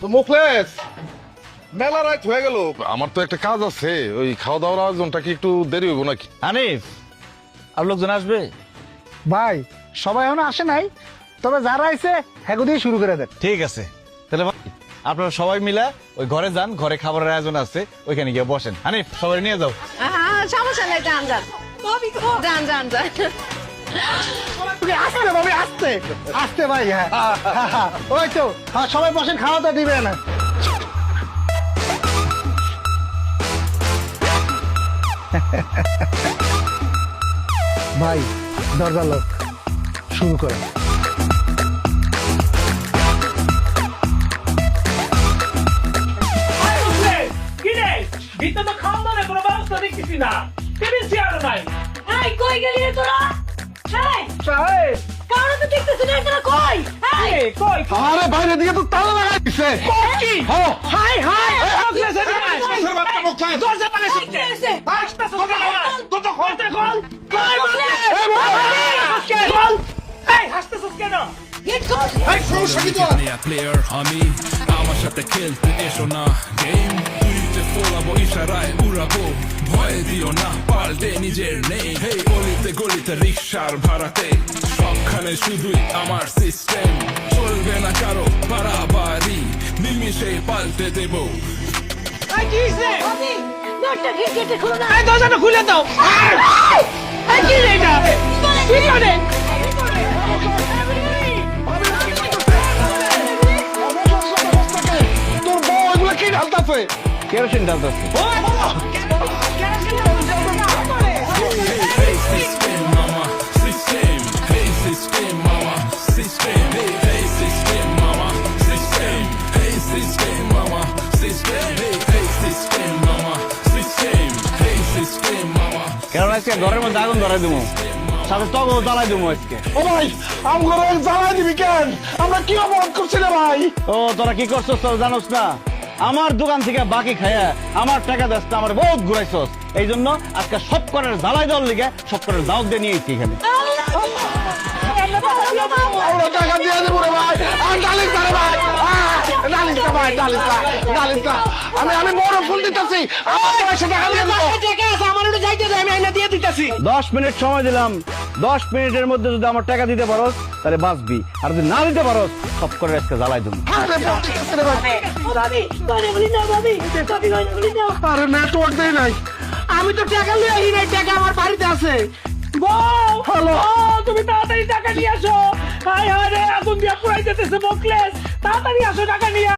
তো মুখলেস মেলা রাত হয়ে গেল। আমার তো একটা কাজ আছে, ওই খাওয়া দাওয়ার আয়োজনটা কি একটু দেরি হইব নাকি? হানিফ আর লোকজন আসবে? ভাই সবাই এখনো আসে নাই, তবে যারা আইছে হ্যাগো দিয়ে শুরু করে দেন। ঠিক আছে, তাহলে ভাই, আপনারা সবাই মিলে ওই ঘরে যান, ঘরে খাবারের আয়োজন আছে, ওইখানে গিয়ে বসেন। হানিফ সবাই নিয়ে যাও। সমস্যা নেই, যান যান যান যান যান। আসতে ভাবি, আসতে আসতে ভাই। হ্যাঁ ওই তো, হ্যাঁ সবাই বসেন, খাওয়া দাওয়া দিবে না। ভাই দরজা লোক, শুরু করেন। ভিতরে খাওয়া দাওয়ার কোনো ব্যবস্থা দেখতেছি না, টেবিল চেয়ার নাই। এই কই গেলি রে তোরা? এই কারো তো দেখতেছ না, তোরা কই? এই কই আরে বাইরে দিকে তো তালা লাগাই দিছে। কি? হাই হাই মুখলেস এদিকে দরজা পালে কি হইছে? আসতেছ কেন? দরজা খুলতে খোল। কই বলে? খোল। এই হাসতেছ কেন? গেট খোল। এই সমস্যা কি তোর? প্লেয়ার আমি আমার সাথে খেলতে এসো না গেম তুইতে ফোলাবো ইশারায় উড়াবো ভয় দিও না পাল্টে নিজের নেই হেই গলিতে গলিতে রিক্সার ভাড়াতে সবখানে শুধুই আমার সিস্টেম চলবে না কারো বাড়াবাড়ি নিমিষে পাল্টে দেবো এই কি হইছে? ভাবি দরজা গেট খোলো না। এই দরজাটা খুলে দাও। এই কি রে এটা? কি করে? তোর বউ এগুলো কি ঢালতাছে? Kerosene ঢালতেছে। Hey system mama system hey system mama system hey system mama system hey system mama system hey system mama system hey system mama কারণ আজকে ঘরের মধ্যে আগুন ধরাই দেবো, সাথে তগও জ্বালাই দেবো আজকে। ও ভাই আমগুলো জ্বালাই দিবি কেন? আমরা কি অপরাধ করছি রে ভাই? ও তোরা কি করছস তোরা জানোস না? আমার দোকান থেকে বাকি খায়া আমার টাকা দাসটা আমার বহুত ঘুরাইছস, এই জন্য আজকে সব করের জ্বালাই দেওয়ার লিগে সব করের দাওয়াত দিয়ে নিয়ে এসেছি এখানে। আমরা টাকা দিয়ে দেবো রে ভাই। আর ডালিস না রে ভাই, ডালিস না ভাই, ডালিস না, ডালিস না। আমি বড় ফুল দিতেছি, আমার পয়সা টাকা দিয়ে দেবো। 10 মিনিট সময় দিলাম, 10 মিনিটের মধ্যে যদি আমার টাকা দিতে পারোস তাহলে বাঁচবি, আর যদি না দিতে পারোস সব করে আজকে জ্বালাই দেবো। আরে বল দিতেছে রে ভাই। ভাবি করে বলি না, ভাবি ভাবি করে বলি না। আরে নেটওয়ার্ক দেই নাই। আমি তো টাকা নিয়ে আসি নাই, টাকা আমার বাড়িতে আছে। বউ হ্যালো, তুমি তাড়াতাড়ি টাকা নিয়ে আসো। হায় হায় রে, আগুন দিয়ে পুরাই যেতেছে মুখলেস, তাড়াতাড়ি আসো টাকা নিয়ে।